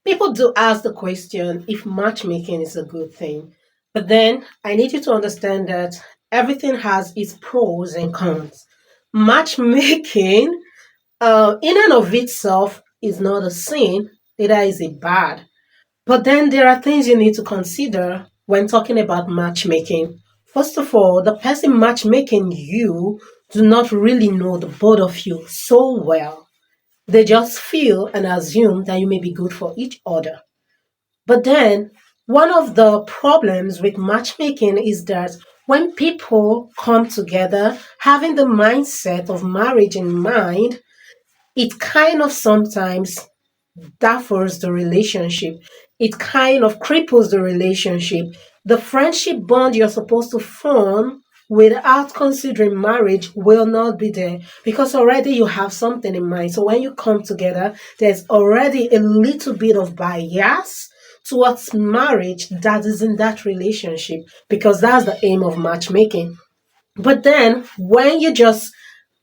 People do ask the question if matchmaking is a good thing. But then I need you to understand that everything has its pros and cons. Matchmaking, in and of itself, is not a sin, neither is it bad. But then there are things you need to consider when talking about matchmaking. First of all, the person matchmaking you do not really know the both of you so well. They just feel and assume that you may be good for each other. But then, one of the problems with matchmaking is that when people come together having the mindset of marriage in mind, it kind of sometimes daffers the relationship. It kind of cripples the relationship. The friendship bond you're supposed to form without considering marriage will not be there because already you have something in mind. So when you come together, there's already a little bit of bias towards marriage that is in that relationship because that's the aim of matchmaking. But then when you just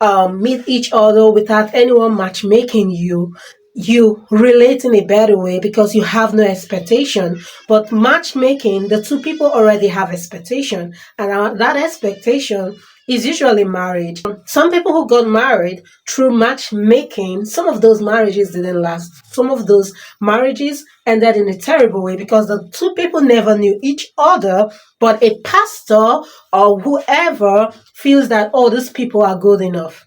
meet each other without anyone matchmaking you, you relate in a better way because you have no expectation. But matchmaking, the two people already have expectation, and that expectation is usually marriage. Some people who got married through matchmaking, some of those marriages didn't last. Some of those marriages ended in a terrible way because the two people never knew each other, but a pastor or whoever feels that, oh, these people are good enough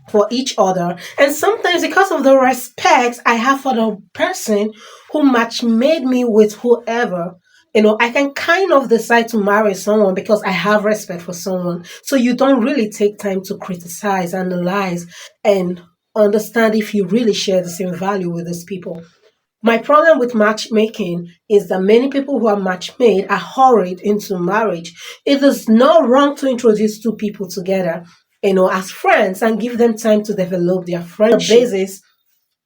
for each other. And sometimes because of the respect I have for the person who match made me with whoever, I can kind of decide to marry someone because I have respect for someone. So you don't really take time to criticize, analyze, and understand if you really share the same value with these people. My problem with matchmaking is that many people who are matchmade are hurried into marriage. It is not wrong to introduce two people together, as friends and give them time to develop their friendship. The basis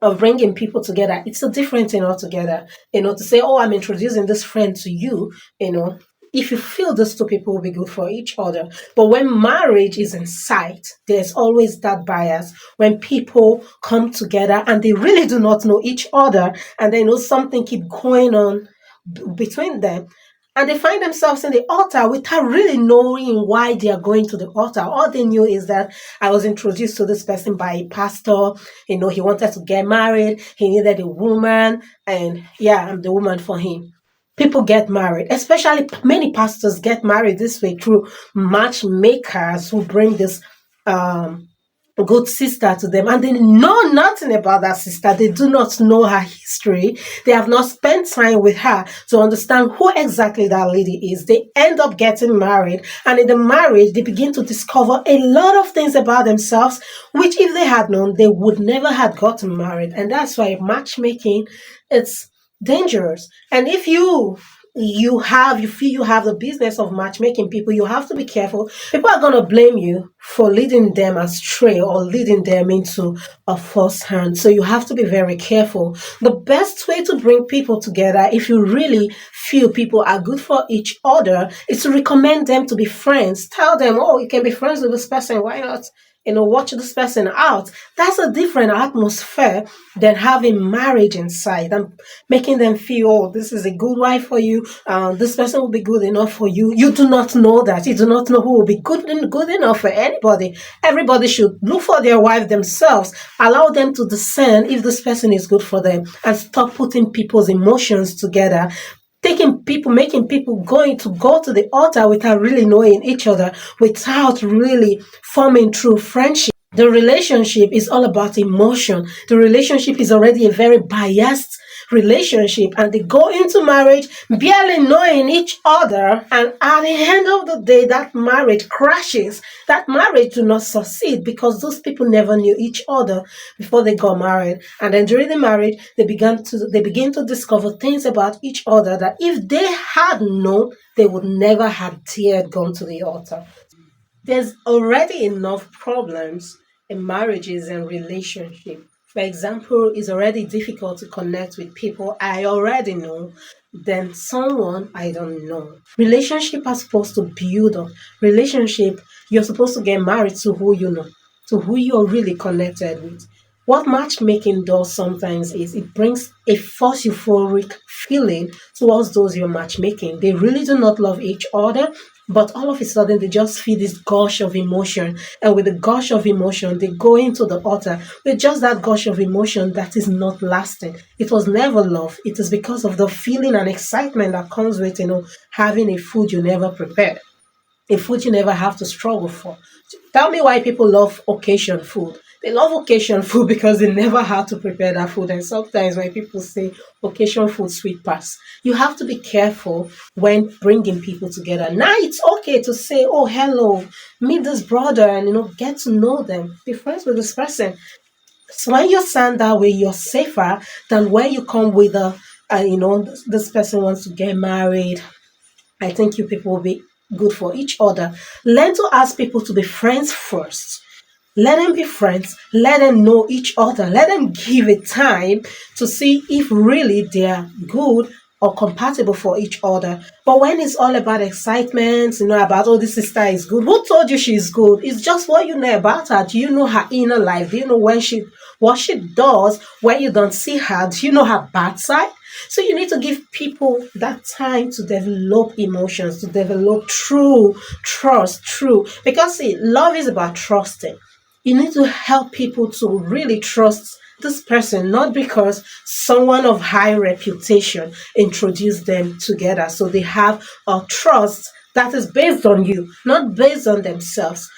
of bringing people together, it's a different thing altogether. To say, oh, I'm introducing this friend to you, if you feel these two people will be good for each other. But when marriage is in sight, there's always that bias when people come together and they really do not know each other and they know something keep going on between them. And they find themselves in the altar without really knowing why they are going to the altar. All they knew is that I was introduced to this person by a pastor. He wanted to get married. He needed a woman. And yeah, I'm the woman for him. People get married, especially many pastors get married this way through matchmakers who bring this um, good sister to them, and they know nothing about that sister. They do not know her history. They have not spent time with her to understand who exactly that lady is. They end up getting married, and in the marriage, they begin to discover a lot of things about themselves, which if they had known, they would never have gotten married. And that's why matchmaking, it's dangerous. And if you feel you have the business of matchmaking people, you have to be careful. People are going to blame you for leading them astray or leading them into a false hand. So you have to be very careful. The best way to bring people together, if you really feel people are good for each other, is to recommend them to be friends. Tell them, oh, you can be friends with this person. Why not? Watch this person out. That's a different atmosphere than having marriage inside and making them feel, oh, this is a good wife for you. This person will be good enough for you. You do not know that. You do not know who will be good enough for anybody. Everybody should look for their wife themselves. Allow them to discern if this person is good for them and stop putting people's emotions together, making people going to go to the altar without really knowing each other, without really forming true friendship. The relationship is all about emotion. The relationship is already a very biased relationship, and they go into marriage barely knowing each other, and at the end of the day that marriage crashes. That marriage do not succeed because those people never knew each other before they got married, and then during the marriage they begin to discover things about each other that if they had known, they would never have dared gone to the altar. There's already enough problems in marriages and relationships. For example, it's already difficult to connect with people I already know than someone I don't know. Relationship are supposed to build up. Relationship, you're supposed to get married to who you know, to who you're really connected with. What matchmaking does sometimes is it brings a false euphoric feeling towards those you're matchmaking. They really do not love each other, but all of a sudden they just feel this gush of emotion. And with the gush of emotion, they go into the altar with just that gush of emotion that is not lasting. It was never love. It is because of the feeling and excitement that comes with, having a food you never prepared, a food you never have to struggle for. Tell me why people love occasion food. They love occasion food because they never had to prepare that food. And sometimes when people say occasion food sweet pass, you have to be careful when bringing people together. Now it's okay to say, oh, hello, meet this brother and, get to know them. Be friends with this person. So when you stand that way, you're safer than when you come with this person wants to get married. I think you people will be good for each other. Learn to ask people to be friends first. Let them be friends. Let them know each other. Let them give it time to see if really they are good or compatible for each other. But when it's all about excitement, about, oh, this sister is good. Who told you she's good? It's just what you know about her. Do you know her inner life? Do you know what she does when you don't see her? Do you know her bad side? So you need to give people that time to develop emotions, to develop true trust, because see, love is about trusting. You need to help people to really trust this person, not because someone of high reputation introduced them together. So they have a trust that is based on you, not based on themselves.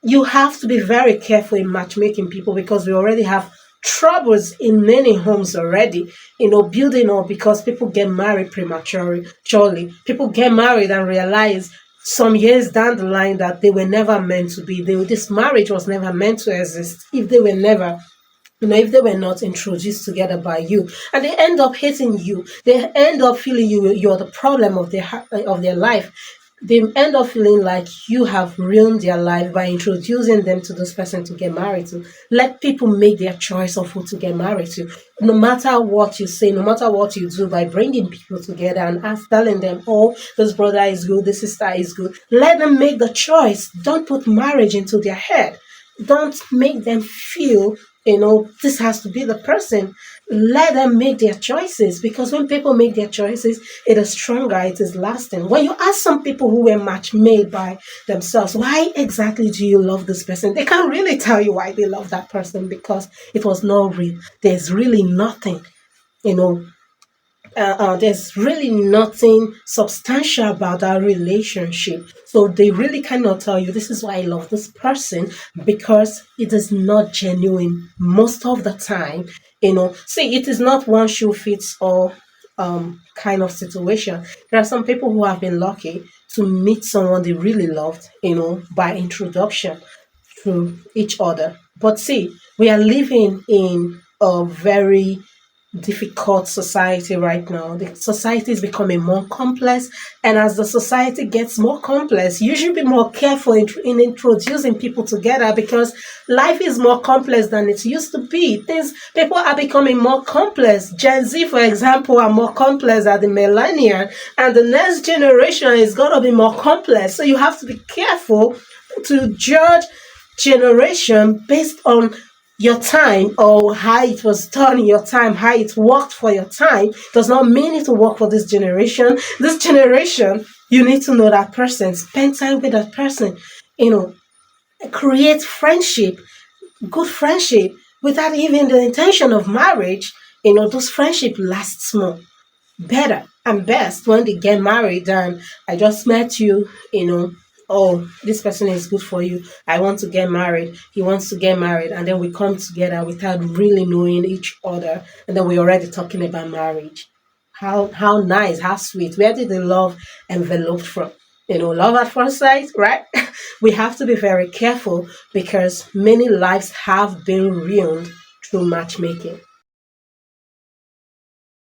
You have to be very careful in matchmaking people because we already have troubles in many homes already, building up because people get married prematurely. Surely, people get married and realize some years down the line that they were never meant to be. This marriage was never meant to exist if they were never if they were not introduced together by you, and they end up hating you, they end up feeling you're the problem of their life. They end up feeling like you have ruined their life by introducing them to this person to get married to. Let people make their choice of who to get married to. No matter what you say, no matter what you do, by bringing people together and telling them, oh, this brother is good, this sister is good. Let them make the choice. Don't put marriage into their head. Don't make them feel, this has to be the person. Let them make their choices, because when people make their choices, it is stronger, it is lasting. When you ask some people who were match made by themselves, why exactly do you love this person? They can't really tell you why they love that person because it was not real. There's really nothing, you know, there's really nothing substantial about that relationship. So they really cannot tell you, this is why I love this person, because it is not genuine most of the time. See, it is not one shoe fits all kind of situation. There are some people who have been lucky to meet someone they really loved, by introduction through each other. But see, we are living in a very difficult society right now. The society is becoming more complex, and as the society gets more complex, you should be more careful in introducing people together, because life is more complex than it used to be. People are becoming more complex. Gen Z, for example, are more complex than the millennial, and the next generation is going to be more complex. So you have to be careful to judge generation based on your time or how it was done in your time, how it worked for your time, does not mean it will work for this generation. This generation, you need to know that person, spend time with that person, you know, create friendship, good friendship, without even the intention of marriage. Those friendship lasts more, better and best when they get married. And I just met you, oh, this person is good for you, I want to get married, he wants to get married, and then we come together without really knowing each other, and then we're already talking about marriage. How nice, how sweet. Where did the love envelop from? Love at first sight, right? We have to be very careful because many lives have been ruined through matchmaking.